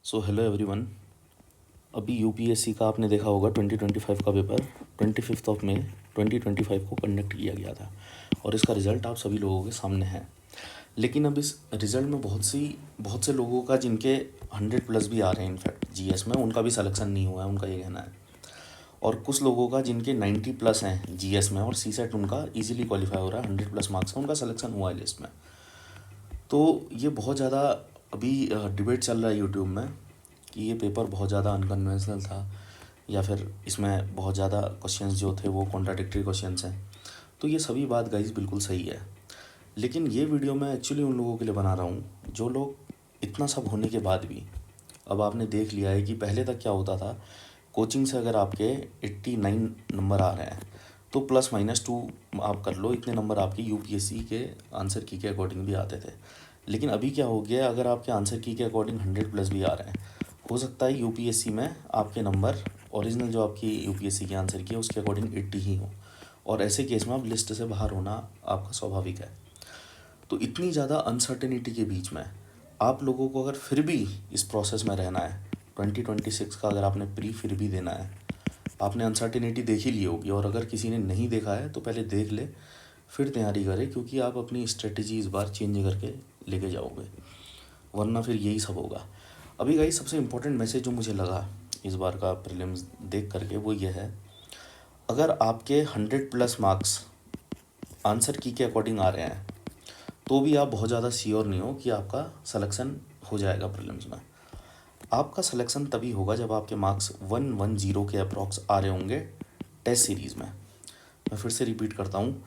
So hello everyone. अभी UPSC का आपने देखा होगा 2025 का पेपर 25 मई 2025 को कंडक्ट किया गया था और इसका रिज़ल्ट आप सभी लोगों के सामने है। लेकिन अब इस रिज़ल्ट में बहुत से लोगों का जिनके 100+ भी आ रहे हैं, इनफैक्ट जीएस में उनका भी सिलेक्शन नहीं हुआ है, उनका ये कहना है। और कुछ लोगों का जिनके 90+ हैं जीएस में और सी सेट उनका ईजिली क्वालिफाई हो रहा है, 100+ मार्क्स है, उनका सिलेक्शन हुआ है लिस्ट में। तो ये बहुत ज़्यादा अभी डिबेट चल रहा है यूट्यूब में कि ये पेपर बहुत ज़्यादा अनकन्वेंशनल था या फिर इसमें बहुत ज़्यादा क्वेश्चंस जो थे वो कॉन्ट्राडिक्टरी क्वेश्चंस हैं। तो ये सभी बात गाइस बिल्कुल सही है, लेकिन ये वीडियो मैं एक्चुअली उन लोगों के लिए बना रहा हूँ जो लोग इतना सब होने के बाद भी, अब आपने देख लिया है कि पहले तक क्या होता था, कोचिंग से अगर आपके 89 नंबर आ रहे हैं तो +-2 आप कर लो, इतने नंबर आपके यूपीएससी के आंसर की के अकॉर्डिंग भी आते थे। लेकिन अभी क्या हो गया, अगर आपके आंसर की के अकॉर्डिंग 100+ भी आ रहे हैं, हो सकता है यूपीएससी में आपके नंबर ओरिजिनल जो आपकी यूपीएससी के आंसर की है उसके अकॉर्डिंग 80 ही हो, और ऐसे केस में आप लिस्ट से बाहर होना आपका स्वाभाविक है। तो इतनी ज़्यादा अनसर्टेनिटी के बीच में आप लोगों को अगर फिर भी इस प्रोसेस में रहना है, 2026 का अगर आपने प्री फिर भी देना है, आपने अनसर्टेनिटी देख ही ली होगी, और अगर किसी ने नहीं देखा है तो पहले देख ले फिर तैयारी करे, क्योंकि आप अपनी स्ट्रेटजी इस बार चेंज करके लेके जाओगे, वरना फिर यही सब होगा। अभी गाइस सबसे इम्पोर्टेंट मैसेज जो मुझे लगा इस बार का प्रीलिम्स देख करके वो ये है, अगर आपके 100+ मार्क्स आंसर की के अकॉर्डिंग आ रहे हैं तो भी आप बहुत ज़्यादा श्योर नहीं हो कि आपका सिलेक्शन हो जाएगा प्रीलिम्स में। आपका सिलेक्शन तभी होगा जब आपके मार्क्स 110 के अप्रॉक्स आ रहे होंगे टेस्ट सीरीज़ में। मैं फिर से रिपीट करता हूँ,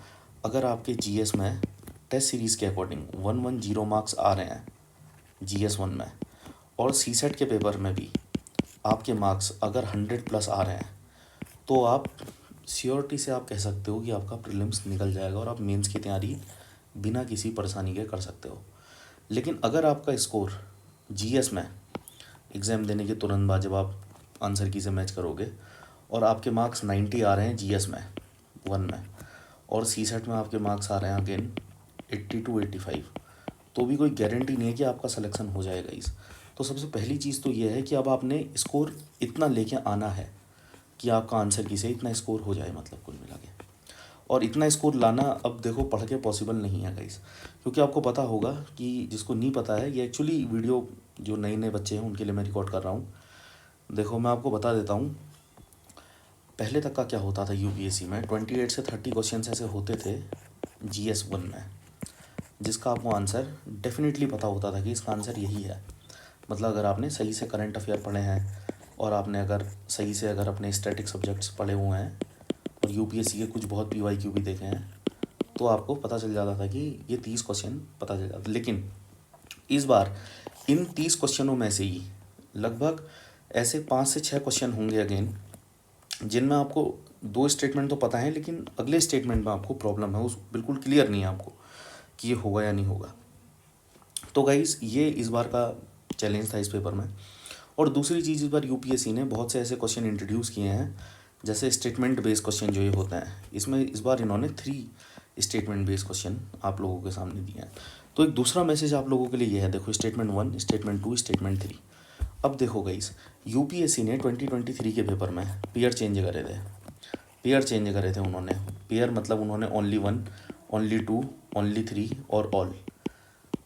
अगर आपके जीएस में टेस्ट सीरीज़ के अकॉर्डिंग 110 मार्क्स आ रहे हैं जीएस 1 में, और सी सेट के पेपर में भी आपके मार्क्स अगर 100+ आ रहे हैं, तो आप श्योरिटी से आप कह सकते हो कि आपका प्रीलिम्स निकल जाएगा और आप मेंस की तैयारी बिना किसी परेशानी के कर सकते हो। लेकिन अगर आपका स्कोर जीएस में एग्ज़ाम देने के तुरंत बाद जब आप आंसर की से मैच करोगे और आपके मार्क्स 90 आ रहे हैं जीएस में 1 में, और सी सेट में आपके मार्क्स आ रहे हैं अगेन 80 to 85, तो भी कोई गारंटी नहीं है कि आपका सिलेक्शन हो जाएगा इस। तो सबसे पहली चीज़ तो ये है कि अब आपने स्कोर इतना लेके आना है कि आपका आंसर की से इतना स्कोर हो जाए, मतलब कुल मिला के। और इतना स्कोर लाना अब देखो पढ़ के पॉसिबल नहीं है गाइस, क्योंकि आपको पता होगा कि जिसको नहीं पता है, ये एक्चुअली वीडियो जो नए नए बच्चे हैं उनके लिए मैं रिकॉर्ड कर रहा हूँ। देखो मैं आपको बता देता हूँ, पहले तक का क्या होता था यूपीएससी में, 28 से 30 क्वेश्चन ऐसे होते थे जीएस 1 में, जिसका आपको आंसर डेफिनेटली पता होता था कि इसका आंसर यही है। मतलब अगर आपने सही से करंट अफेयर पढ़े हैं और आपने अगर सही से अगर अपने स्टैटिक सब्जेक्ट्स पढ़े हुए हैं और यूपीएससी के कुछ बहुत पीवाईक्यू भी देखे हैं, तो आपको पता चल जाता था कि ये 30 क्वेश्चन पता चल जाता। लेकिन इस बार इन 30 क्वेश्चनों में से ही लगभग ऐसे 5 से 6 क्वेश्चन होंगे अगेन, जिनमें आपको 2 स्टेटमेंट तो पता है, लेकिन अगले स्टेटमेंट में आपको प्रॉब्लम है, उस बिल्कुल क्लियर नहीं है आपको कि ये होगा या नहीं होगा। तो गाइस ये इस बार का चैलेंज था इस पेपर में। और दूसरी चीज़, इस बार यूपीएससी ने बहुत से ऐसे क्वेश्चन इंट्रोड्यूस किए हैं, जैसे स्टेटमेंट बेस्ड क्वेश्चन जो ये होते हैं, इसमें इस बार इन्होंने 3 स्टेटमेंट बेस्ड क्वेश्चन आप लोगों के सामने दिए हैं। तो एक दूसरा मैसेज आप लोगों के लिए ये है, देखो स्टेटमेंट 1, स्टेटमेंट 2, स्टेटमेंट 3। अब देखो गाइस, यूपीएससी ने 2023 के पेपर में पेयर चेंज करे थे, उन्होंने पेयर मतलब उन्होंने ओनली 1, ओनली 2, ओनली 3 और ऑल।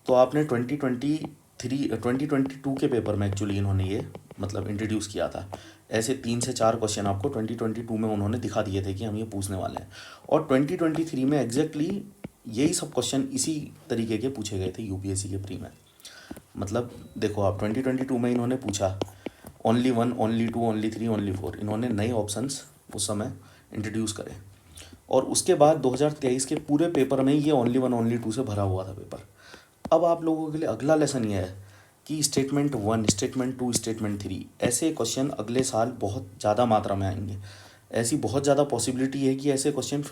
तो आपने 2022 के पेपर में एक्चुअली इन्होंने ये मतलब इंट्रोड्यूस किया था, ऐसे 3 से 4 क्वेश्चन आपको 2022 में उन्होंने दिखा दिए थे कि हम ये पूछने वाले हैं, और 2023 में एग्जैक्टली यही सब क्वेश्चन इसी तरीके के पूछे गए थे यूपीएससी के प्री में। मतलब देखो आप 2022 में इन्होंने पूछा ओनली 1, ओनली 2, ओनली 3, ओनली 4, इन्होंने नए ऑप्शंस उस समय इंट्रोड्यूस करे, और उसके बाद 2023 के पूरे पेपर में ये ओनली 1, ओनली 2 से भरा हुआ था पेपर। अब आप लोगों के लिए अगला लेसन ये है कि स्टेटमेंट 1, स्टेटमेंट 2, स्टेटमेंट 3 ऐसे क्वेश्चन अगले साल बहुत ज़्यादा मात्रा में आएंगे। ऐसी बहुत ज़्यादा पॉसिबिलिटी है कि ऐसे क्वेश्चन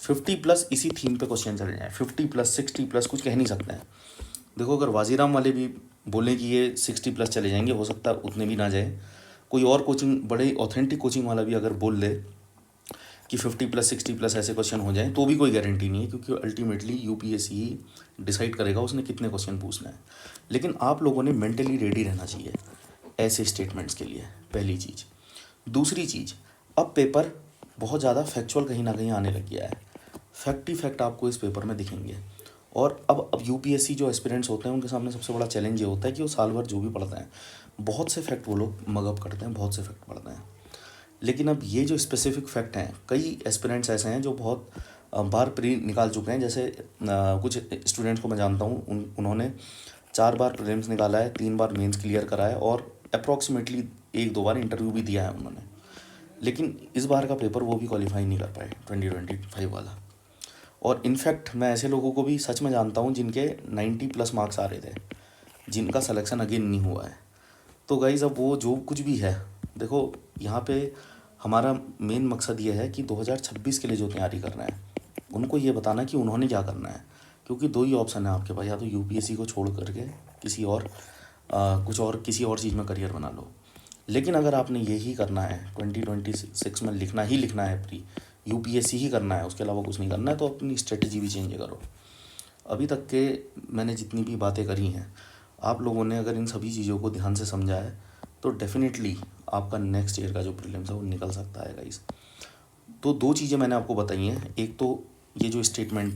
50+ इसी थीम पे क्वेश्चन चले जाएँ, 50+, 60+, कुछ कह नहीं सकते हैं। देखो अगर वाजीराम वाले भी बोलें कि ये 60+ चले जाएंगे, हो सकता है उतने भी ना जाए। कोई और कोचिंग बड़े ऑथेंटिक कोचिंग वाला भी अगर बोल दे कि 50+ 60+ ऐसे क्वेश्चन हो जाएं, तो भी कोई गारंटी नहीं है, क्योंकि अल्टीमेटली यूपीएससी ही डिसाइड करेगा उसने कितने क्वेश्चन पूछना है। लेकिन आप लोगों ने मेंटली रेडी रहना चाहिए ऐसे स्टेटमेंट्स के लिए, पहली चीज़। दूसरी चीज़, अब पेपर बहुत ज़्यादा फैक्चुअल कहीं ना कहीं आने लग गया है। फैक्ट ही फैक्ट आपको इस पेपर में दिखेंगे। और अब यूपीएससी जो एस्पिरेंट्स होते हैं उनके सामने सबसे बड़ा चैलेंज ये होता है कि वो साल भर जो भी पढ़ते हैं, बहुत से फैक्ट वो लोग मगअप करते हैं, बहुत से फैक्ट पढ़ते हैं। लेकिन अब ये जो स्पेसिफिक फैक्ट हैं, कई एस्पिरेंट्स ऐसे हैं जो बहुत बार प्री निकाल चुके हैं। जैसे कुछ स्टूडेंट्स को मैं जानता हूँ, उन्होंने 4 बार प्रीलिम्स निकाला है, 3 बार मेंस क्लियर करा है, और अप्रॉक्सीमेटली 1-2 बार इंटरव्यू भी दिया है उन्होंने। लेकिन इस बार का पेपर वो भी क्वालिफाई नहीं कर पाए, 2025 वाला। और इनफैक्ट मैं ऐसे लोगों को भी सच में जानता हूँ जिनके 90+ मार्क्स आ रहे थे, जिनका सिलेक्शन अगेन नहीं हुआ है। तो गाइज़, अब वो जो कुछ भी है, देखो यहाँ पे हमारा मेन मकसद ये है कि 2026 के लिए जो तैयारी करना है उनको ये बताना कि उन्होंने क्या करना है। क्योंकि 2 ही ऑप्शन है आपके पास, या तो यूपीएससी को छोड़ करके किसी और किसी और चीज़ में करियर बना लो। लेकिन अगर आपने यही करना है, 2026 में लिखना ही लिखना है, प्री यूपीएससी ही करना है, उसके अलावा कुछ नहीं करना है, तो अपनी स्ट्रेटजी भी चेंज करो। अभी तक के मैंने जितनी भी बातें करी हैं, आप लोगों ने अगर इन सभी चीज़ों को ध्यान से समझा है तो डेफिनेटली आपका नेक्स्ट ईयर का जो प्रीलिम्स है वो निकल सकता है गाइस। तो 2 चीज़ें मैंने आपको बताई हैं। एक तो ये जो स्टेटमेंट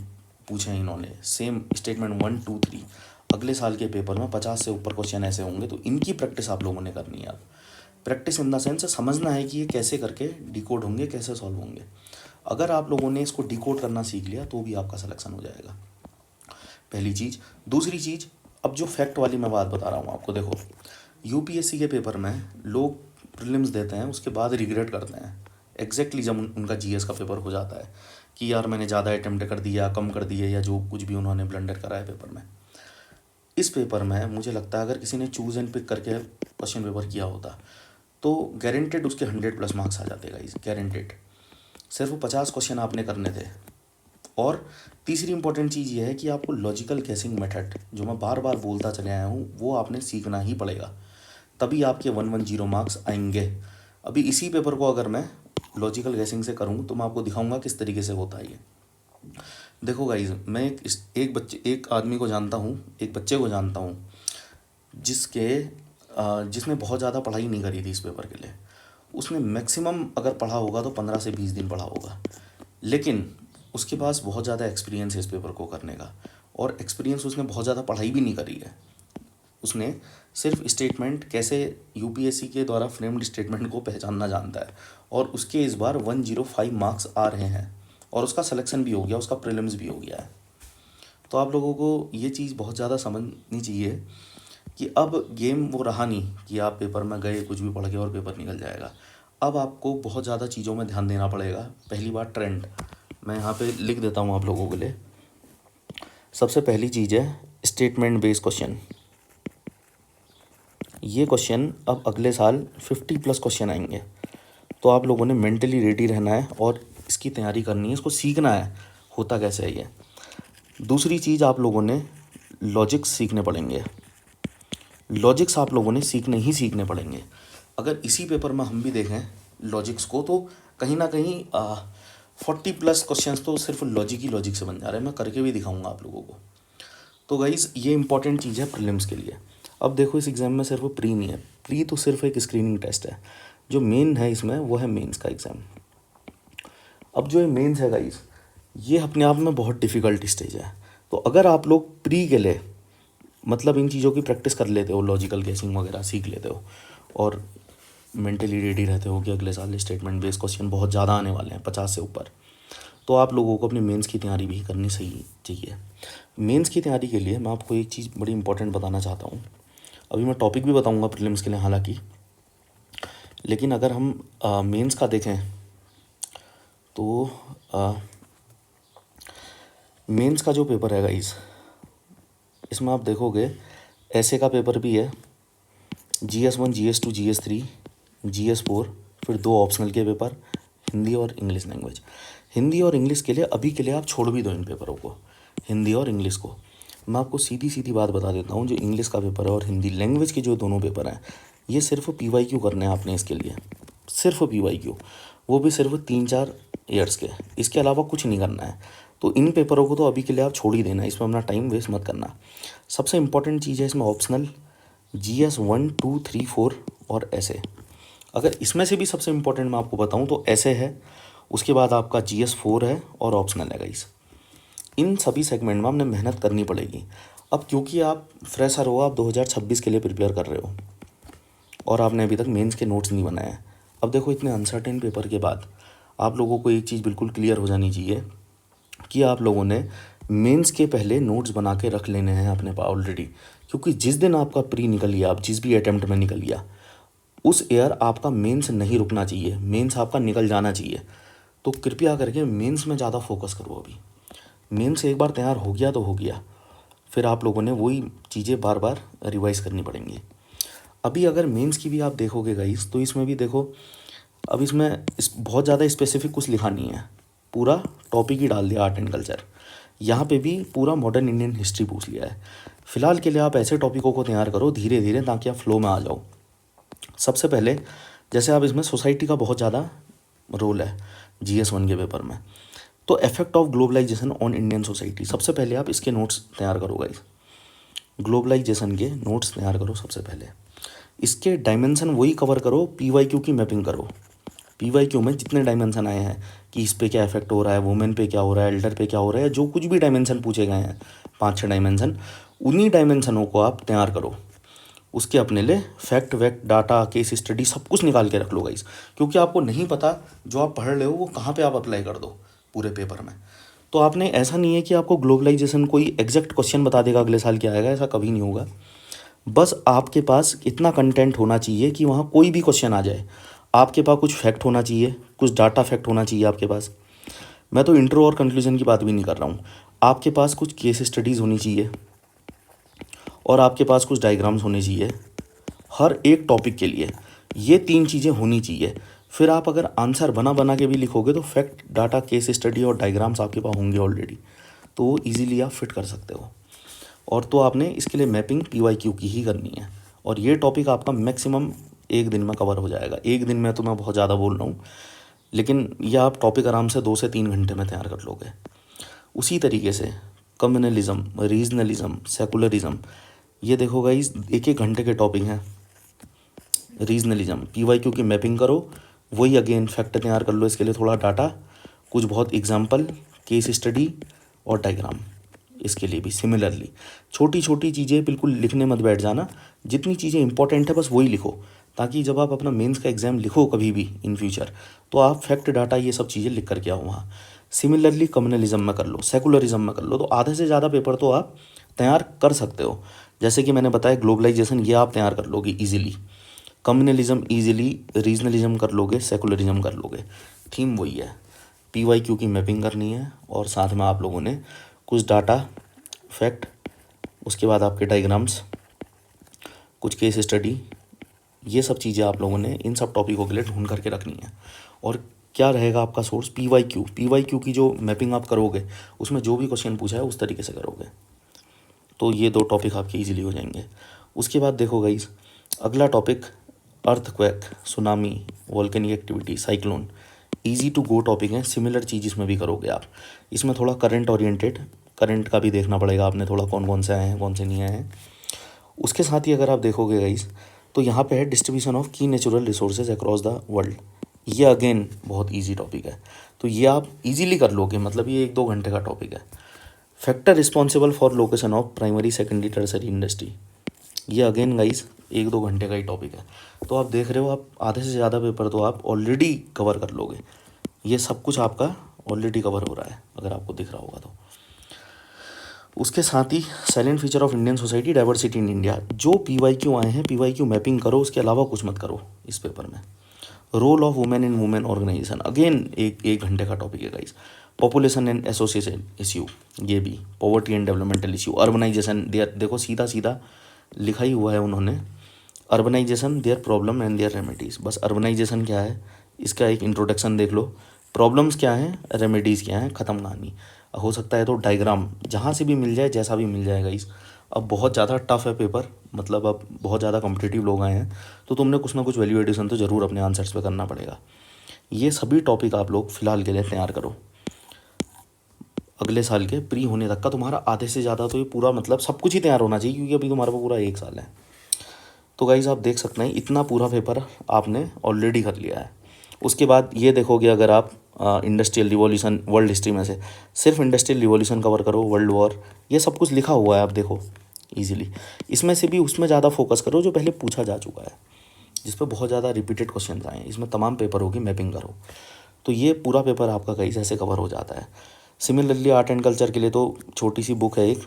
पूछे हैं इन्होंने, सेम स्टेटमेंट 1, 2, 3, अगले साल के पेपर में 50 से ऊपर क्वेश्चन ऐसे होंगे, तो इनकी प्रैक्टिस आप लोगों ने करनी है। अब प्रैक्टिस इन द सेंस समझना है कि ये कैसे करके डिकोड होंगे, कैसे सॉल्व होंगे। अगर आप लोगों ने इसको डिकोड करना सीख लिया तो भी आपका सिलेक्शन हो जाएगा, पहली चीज़। दूसरी चीज़, अब जो फैक्ट वाली मैं बात बता रहा हूँ आपको, देखो यूपीएससी के पेपर में लोग प्रीलिम्स देते हैं, उसके बाद रिग्रेट करते हैं एग्जैक्टली जब उनका जीएस का पेपर हो जाता है कि यार मैंने ज़्यादा अटेम्प्ट कर दिया, कम कर दिए, या जो कुछ भी उन्होंने ब्लंडर करा है पेपर में। इस पेपर में मुझे लगता है अगर किसी ने चूज़ एंड पिक करके क्वेश्चन पेपर किया होता तो गारंटेड उसके 100+ मार्क्स आ जाते गाइस, गारंटेड। सिर्फ 50 क्वेश्चन आपने करने थे। और तीसरी इंपॉर्टेंट चीज़ ये है कि आपको लॉजिकल गैसिंग मेथड, जो मैं बार बार बोलता चले आया हूँ, वो आपने सीखना ही पड़ेगा, तभी आपके 110 मार्क्स आएंगे। अभी इसी पेपर को अगर मैं लॉजिकल गैसिंग से करूँ तो मैं आपको दिखाऊंगा किस तरीके से होता है ये। देखो गाइज, मैं एक आदमी को जानता हूँ, एक बच्चे को जानता हूँ जिसने बहुत ज़्यादा पढ़ाई नहीं करी थी इस पेपर के लिए। उसने मैक्सिमम अगर पढ़ा होगा तो 15 से 20 दिन पढ़ा होगा, लेकिन उसके पास बहुत ज़्यादा एक्सपीरियंस है इस पेपर को करने का। और एक्सपीरियंस, उसने बहुत ज़्यादा पढ़ाई भी नहीं करी है, उसने सिर्फ स्टेटमेंट कैसे यूपीएससी के द्वारा फ्रेम्ड स्टेटमेंट को पहचानना जानता है, और उसके इस बार 105 मार्क्स आ रहे हैं, और उसका सिलेक्शन भी हो गया, उसका प्रीलिम्स भी हो गया है। तो आप लोगों को ये चीज़ बहुत ज़्यादा समझनी चाहिए कि अब गेम वो रहा नहीं कि आप पेपर में गए, कुछ भी पढ़ के और पेपर निकल जाएगा। अब आपको बहुत ज़्यादा चीज़ों में ध्यान देना पड़ेगा। पहली बात, ट्रेंड, मैं यहाँ पे लिख देता हूँ आप लोगों के लिए। सबसे पहली चीज़ है स्टेटमेंट बेस्ड क्वेश्चन। ये क्वेश्चन अब अगले साल 50+ क्वेश्चन आएंगे, तो आप लोगों ने मेंटली रेडी रहना है और इसकी तैयारी करनी है, इसको सीखना है होता कैसे है ये। दूसरी चीज़, आप लोगों ने लॉजिक्स सीखने पड़ेंगे। लॉजिक्स आप लोगों ने सीखने पड़ेंगे। अगर इसी पेपर में हम भी देखें लॉजिक्स को, तो कहीं ना कहीं 40+ क्वेश्चंस तो सिर्फ लॉजिक से बन जा रहे हैं। मैं करके भी दिखाऊंगा आप लोगों को। तो गाइज़, ये इंपॉर्टेंट चीज़ है प्रीलिम्स के लिए। अब देखो, इस एग्ज़ाम में सिर्फ प्री नहीं है, प्री तो सिर्फ एक स्क्रीनिंग टेस्ट है। जो मेन है इसमें वो है मेंस का एग्ज़ाम। अब जो ये मेंस है गाइज़, ये अपने आप में बहुत डिफ़िकल्ट स्टेज है। तो अगर आप लोग प्री के लिए मतलब इन चीज़ों की प्रैक्टिस कर लेते हो, लॉजिकल गेसिंग वगैरह सीख लेते हो, और मेंटली रेडी रहते हो कि अगले साल स्टेटमेंट बेस्ड क्वेश्चन बहुत ज़्यादा आने वाले हैं, 50 से ऊपर, तो आप लोगों को अपनी मेंस की तैयारी भी करनी सही चाहिए। मेंस की तैयारी के लिए मैं आपको एक चीज़ बड़ी इंपॉर्टेंट बताना चाहता हूँ। अभी मैं टॉपिक भी बताऊँगा प्रीलिम्स के लिए हालांकि, लेकिन अगर हम मेंस का देखें तो मेंस का जो पेपर है गाइस, इसमें आप देखोगे ऐसे का पेपर भी है, GS1, GS2, GS3, GS4, फिर 2 ऑप्शनल के पेपर, हिंदी और इंग्लिश लैंग्वेज। हिंदी और इंग्लिश के लिए अभी के लिए आप छोड़ भी दो इन पेपरों को, हिंदी और इंग्लिश को। मैं आपको सीधी सीधी बात बता देता हूँ, जो इंग्लिश का पेपर है और हिंदी लैंग्वेज के जो दोनों पेपर हैं, ये सिर्फ PYQ करने हैं आपने इसके लिए, सिर्फ PYQ, वो भी सिर्फ 3-4 ईयर्स के, इसके अलावा कुछ नहीं करना है। तो इन पेपरों को तो अभी के लिए आप छोड़ ही देना, इसमें अपना टाइम वेस्ट मत करना। सबसे इंपॉर्टेंट चीज़ है इसमें ऑप्शनल GS 1, 2, 3, 4 और ऐसे। अगर इसमें से भी सबसे इंपॉर्टेंट मैं आपको बताऊं तो ऐसे है, उसके बाद आपका GS 4 है और ऑप्शनल है गाइस। इन सभी सेगमेंट में आपने मेहनत करनी पड़ेगी। अब क्योंकि आप फ्रेशर हो, आप 2026 के लिए प्रिपेयर कर रहे हो और आपने अभी तक मेंस के नोट्स नहीं बनाए हैं। अब देखो इतने अनसर्टेन पेपर के बाद आप लोगों को एक चीज़ बिल्कुल क्लियर हो जानी चाहिए कि आप लोगों ने मेंस के पहले नोट्स बना के रख लेने हैं अपने पास ऑलरेडी, क्योंकि जिस दिन आपका प्री निकल गया, आप जिस भी अटेम्प्ट में निकल गया, उस ईयर आपका मेंस नहीं रुकना चाहिए, मेंस आपका निकल जाना चाहिए। तो कृपया करके मेंस में ज़्यादा फोकस करो। अभी मेंस एक बार तैयार हो गया तो हो गया, फिर आप लोगों ने वही चीज़ें बार बार रिवाइज करनी पड़ेंगी। अभी अगर मेंस की भी आप देखोगे गाइस, तो इसमें भी देखो, अब इसमें बहुत ज़्यादा स्पेसिफिक कुछ लिखा नहीं है, पूरा टॉपिक ही डाल दिया आर्ट एंड कल्चर। यहाँ पे भी पूरा मॉडर्न इंडियन हिस्ट्री पूछ लिया है। फिलहाल के लिए आप ऐसे टॉपिकों को तैयार करो धीरे धीरे, ताकि आप फ्लो में आ जाओ। सबसे पहले जैसे आप इसमें सोसाइटी का बहुत ज़्यादा रोल है GS 1 के पेपर में, तो effect of globalisation on Indian society, सबसे पहले आप इसके नोट्स तैयार करो गाइस। ग्लोबलाइजेशन के नोट्स तैयार करो सबसे पहले। इसके डायमेंशन वही कवर करो, PYQ की मैपिंग करो। PYQ में जितने डायमेंशन आए हैं कि इस पे क्या इफेक्ट हो रहा है, वुमेन पे क्या हो रहा है, एल्डर पे क्या हो रहा है, जो कुछ भी डायमेंशन पूछे गए हैं 5-6 डायमेंशन, उन्हीं डायमेंशनों को आप तैयार करो। उसके अपने लिए फैक्ट वैक्ट डाटा केस स्टडी सब कुछ निकाल के रख लो गाइस, क्योंकि आपको नहीं पता जो आप पढ़ रहे हो वो कहाँ पे आप अप्लाई कर दो पूरे पेपर में। तो आपने, ऐसा नहीं है कि आपको ग्लोबलाइजेशन कोई एग्जैक्ट क्वेश्चन बता देगा अगले साल क्या आएगा, ऐसा कभी नहीं होगा। बस आपके पास इतना कंटेंट होना चाहिए कि वहाँ कोई भी क्वेश्चन आ जाए, आपके पास कुछ फैक्ट होना चाहिए, कुछ डाटा फैक्ट होना चाहिए आपके पास। मैं तो इंट्रो और कंक्लूजन की बात भी नहीं कर रहा हूँ, आपके पास कुछ केस स्टडीज़ होनी चाहिए और आपके पास कुछ डायग्राम्स होने चाहिए हर एक टॉपिक के लिए। ये 3 चीज़ें होनी चाहिए। फिर आप अगर आंसर बना बना के भी लिखोगे तो फैक्ट डाटा केस स्टडी और डायग्राम्स आपके पास होंगे ऑलरेडी, तो वो ईजिली आप फिट कर सकते हो। और तो आपने इसके लिए मैपिंग PYQ की ही करनी है, और ये टॉपिक आपका मैक्सिमम 1 दिन में कवर हो जाएगा। 1 दिन में तो मैं बहुत ज़्यादा बोल रहा हूँ, लेकिन यह आप टॉपिक आराम से 2 से 3 घंटे में तैयार कर लोगे। उसी तरीके से कम्युनलिज्म, रीजनलिज्म, सेकुलरिज्म, ये देखो गाइस 1-1 घंटे के टॉपिक हैं। रीजनलिज्म PYQ की मैपिंग करो, वही अगेन फैक्ट तैयार कर लो, इसके लिए थोड़ा डाटा, कुछ बहुत एग्जाम्पल, केस स्टडी और डायग्राम। इसके लिए भी सिमिलरली छोटी छोटी चीज़ें बिल्कुल लिखने मत बैठ जाना, जितनी चीज़ें इंपॉर्टेंट है बस वही लिखो, ताकि जब आप अपना मेंस का एग्ज़ाम लिखो कभी भी इन फ्यूचर, तो आप फैक्ट डाटा ये सब चीज़ें लिख करके आओ वहाँ। सिमिलरली कम्युनलिज्म में कर लो, सेकुलरिज्म में कर लो, तो आधे से ज़्यादा पेपर तो आप तैयार कर सकते हो। जैसे कि मैंने बताया ग्लोबलाइजेशन, ये आप तैयार कर लोगे ईजिली, कम्युनलिज्म ईजिली, रीजनलिज्म कर लोगे, सेकुलरिज्म कर लोगे। थीम वही है, PYQ की मैपिंग करनी है और साथ में आप लोगों ने कुछ डाटा फैक्ट, उसके बाद आपके डायग्राम्स, कुछ केस स्टडी, ये सब चीज़ें आप लोगों ने इन सब टॉपिकों के लिए ढूंढ करके रखनी है। और क्या रहेगा आपका सोर्स, PYQ की जो मैपिंग आप करोगे उसमें जो भी क्वेश्चन पूछा है उस तरीके से करोगे, तो ये 2 टॉपिक आपके ईजिली हो जाएंगे। उसके बाद देखो गाइस, अगला topic earthquake, tsunami, volcanic activity, cyclone, easy to go topic हैं। सिमिलर चीज़ इसमें भी करोगे आप। इसमें थोड़ा करंट ओरिएंटेड, करंट का भी देखना पड़ेगा आपने थोड़ा, कौन कौन से आए हैं कौन से नहीं आए हैं। उसके साथ ही अगर आप देखोगे गाइस, तो यहाँ पे है डिस्ट्रीब्यूशन ऑफ की natural resources across the world. ये अगेन बहुत ईजी टॉपिक है, तो ये आप इजीली कर लोगे, मतलब ये 1-2 घंटे का टॉपिक है। Factor responsible for location of primary secondary tertiary industry, ये अगेन गाइस 1-2 घंटे का ही टॉपिक है। तो आप देख रहे हो, आप आधे से ज़्यादा पेपर तो आप ऑलरेडी कवर कर लोगे। ये सब कुछ आपका ऑलरेडी कवर हो रहा है अगर आपको दिख रहा होगा तो। उसके साथ ही silent feature of Indian society, diversity in India, जो PYQ आए हैं PYQ मैपिंग करो, उसके अलावा कुछ मत करो इस पेपर में। Role of women in women organisation, again एक घंटे का टॉपिक है guys. Population and association issue, ये भी। Poverty and developmental issue, urbanisation, their, देखो सीधा सीधा लिखा ही हुआ है उन्होंने, urbanisation their problem and their remedies. बस अर्बनाइजेशन क्या है इसका एक इंट्रोडक्शन देख लो, प्रॉब्लम्स क्या हैं, रेमेडीज़ क्या हैं, ख़त्म कहानी। हो सकता है तो डायग्राम जहाँ से भी मिल जाए, जैसा भी मिल जाएगा इस। अब बहुत ज़्यादा टफ है पेपर, मतलब अब बहुत ज़्यादा कॉम्पिटिटिव लोग आए हैं, तो तुमने कुछ ना कुछ वैल्यू एडिशन तो ज़रूर अपने आंसर्स पे करना पड़ेगा। ये सभी टॉपिक आप लोग फ़िलहाल के लिए तैयार करो। अगले साल के प्री होने तक का तुम्हारा आधे से ज़्यादा तो ये पूरा मतलब सब कुछ ही तैयार होना चाहिए, क्योंकि अभी तुम्हारे पास पूरा 1 साल है। तो गाइज़ आप देख सकते हैं इतना पूरा पेपर आपने ऑलरेडी कर लिया है। उसके बाद ये देखोगे, अगर आप इंडस्ट्रियल रिवॉल्यूशन वर्ल्ड हिस्ट्री में से सिर्फ इंडस्ट्रियल रिवॉल्यूशन कवर करो, वर्ल्ड वॉर, ये सब कुछ लिखा हुआ है, आप देखो ईजिली। इसमें से भी उसमें ज़्यादा फोकस करो जो पहले पूछा जा चुका है, जिस पर बहुत ज़्यादा रिपीटेड क्वेश्चन आए हैं। इसमें तमाम पेपरों की मैपिंग करो, तो ये पूरा पेपर आपका कहीं ऐसे कवर हो जाता है। सिमिलरली आर्ट एंड कल्चर के लिए तो छोटी सी बुक है एक,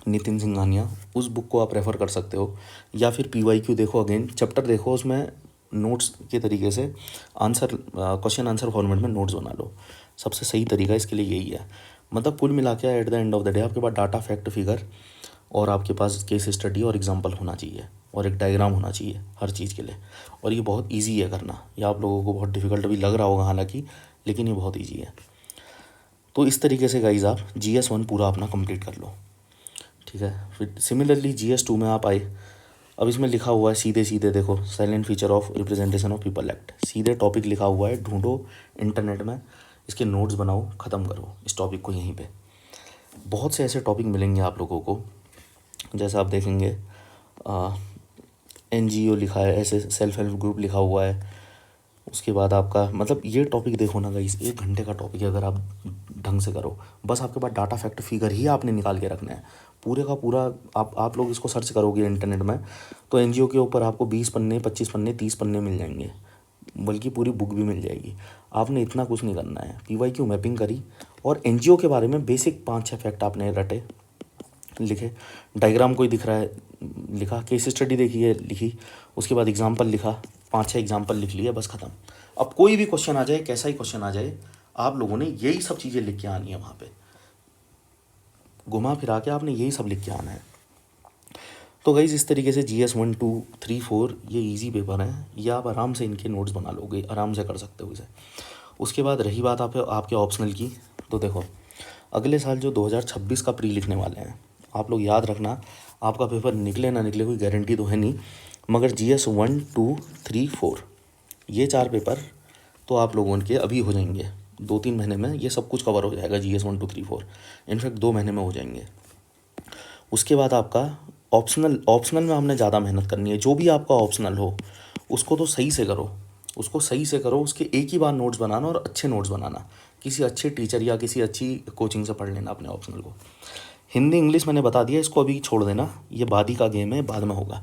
नितिन सिंघानिया, उस बुक को आप रेफ़र कर सकते हो। या फिर PYQ देखो, अगेन चैप्टर देखो, उसमें नोट्स के तरीके से आंसर क्वेश्चन आंसर फॉर्मेट में नोट्स बना लो। सबसे सही तरीका इसके लिए यही है। मतलब कुल मिला के at the end of the day आपके पास डाटा, फैक्ट, फिगर और आपके पास केस स्टडी और एग्जांपल होना चाहिए, और एक डायग्राम होना चाहिए हर चीज़ के लिए। और ये बहुत ईजी है करना। ये आप लोगों को बहुत डिफ़िकल्ट भी लग रहा होगा हालांकि, लेकिन ये बहुत ईजी है। तो इस तरीके से गाइज आप GS1 पूरा अपना कंप्लीट कर लो, ठीक है। फिर सिमिलरली GS2 में आप आए। अब इसमें लिखा हुआ है सीधे सीधे देखो, silent feature of representation of people act, सीधे टॉपिक लिखा हुआ है, ढूंढो इंटरनेट में, इसके नोट्स बनाओ, ख़त्म करो इस टॉपिक को यहीं पे। बहुत से ऐसे टॉपिक मिलेंगे आप लोगों को, जैसे आप देखेंगे NGO लिखा है, ऐसे सेल्फ हेल्प ग्रुप लिखा हुआ है। उसके बाद आपका मतलब ये टॉपिक देखो ना गाइस, 1 घंटे का टॉपिक है, अगर आप ढंग से करो। बस आपके पास डाटा, फैक्ट, फिगर ही आपने निकाल के रखना है पूरे का पूरा। आप लोग इसको सर्च करोगे इंटरनेट में तो NGO के ऊपर आपको 20 पन्ने, 25 पन्ने, 30 पन्ने मिल जाएंगे, बल्कि पूरी बुक भी मिल जाएगी। आपने इतना कुछ नहीं करना है। PYQ मैपिंग करी और NGO के बारे में बेसिक 5-6 फैक्ट आपने रटे, लिखे, डायग्राम कोई दिख रहा है लिखा, केस स्टडी देखी है लिखी, उसके बाद एग्जाम्पल लिखा, 5-6 एग्जाम्पल लिख लिए, बस ख़त्म। अब कोई भी क्वेश्चन आ जाए, कैसा ही क्वेश्चन आ जाए, आप लोगों ने यही सब चीज़ें लिख के आनी है वहाँ पे, घुमा फिरा के आपने यही सब लिख के आना है। तो गाइज़ इस तरीके से GS1, 2, 3, 4 ये इजी पेपर हैं, ये आप आराम से इनके नोट्स बना लोगे, आराम से कर सकते हो इसे। उसके बाद रही बात आपके ऑप्शनल की, तो देखो अगले साल जो 2026 का प्री लिखने वाले हैं, आप लोग याद रखना, आपका पेपर निकले ना निकले कोई गारंटी तो है नहीं, मगर GS1, 2, 3, 4 ये 4 पेपर तो आप लोगों के अभी हो जाएंगे 2-3 महीने में, ये सब कुछ कवर हो जाएगा। GS1, 2, 3, 4 इनफैक्ट 2 महीने में हो जाएंगे। उसके बाद आपका ऑप्शनल में हमने ज़्यादा मेहनत करनी है। जो भी आपका ऑप्शनल हो उसको तो सही से करो, उसको सही से करो, उसके एक ही बार नोट्स बनाना और अच्छे नोट्स बनाना, किसी अच्छे टीचर या किसी अच्छी कोचिंग से पढ़ लेना अपने ऑप्शनल को। हिंदी इंग्लिश मैंने बता दिया, इसको अभी छोड़ देना, ये बाद ही का गेम है, बाद में होगा।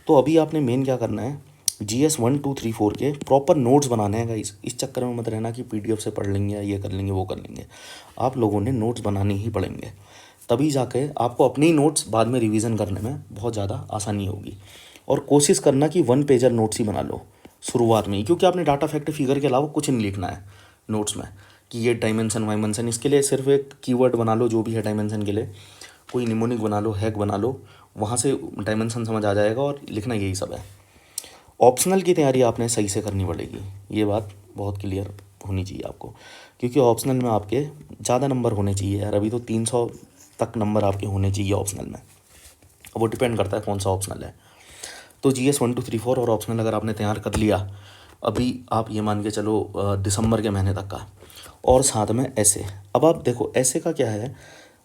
तो अभी आपने मेन क्या करना है, GS1, 2, 3, 4 के प्रॉपर नोट्स बनाने हैं गाइस। इस चक्कर में मत रहना कि PDF से पढ़ लेंगे या ये कर लेंगे वो कर लेंगे, आप लोगों ने नोट्स बनाने ही पड़ेंगे, तभी जाके आपको अपने ही नोट्स बाद में रिवीजन करने में बहुत ज़्यादा आसानी होगी। और कोशिश करना कि 1 पेजर नोट्स ही बना लो शुरुआत में ही, क्योंकि आपने डाटा, फैक्ट, फिगर के अलावा कुछ नहीं लिखना है नोट्स में कि ये डायमेंशन वाइमेंशन, इसके लिए सिर्फ एक कीवर्ड बना लो जो भी है डायमेंशन के लिए, कोई निमोनिक बना लो, हैक बना लो, वहाँ से डायमेंशन समझ आ जाएगा, और लिखना यही सब है। ऑप्शनल की तैयारी आपने सही से करनी पड़ेगी, ये बात बहुत क्लियर होनी चाहिए आपको, क्योंकि ऑप्शनल में आपके ज़्यादा नंबर होने चाहिए यार। अभी तो 300 तक नंबर आपके होने चाहिए ऑप्शनल में, वो डिपेंड करता है कौन सा ऑप्शनल है। तो GS1, 2, 3, 4 और ऑप्शनल अगर आपने तैयार कर लिया, अभी आप ये मान के चलो दिसंबर के महीने तक का, और साथ में ऐसे। अब आप देखो ऐसे का क्या है,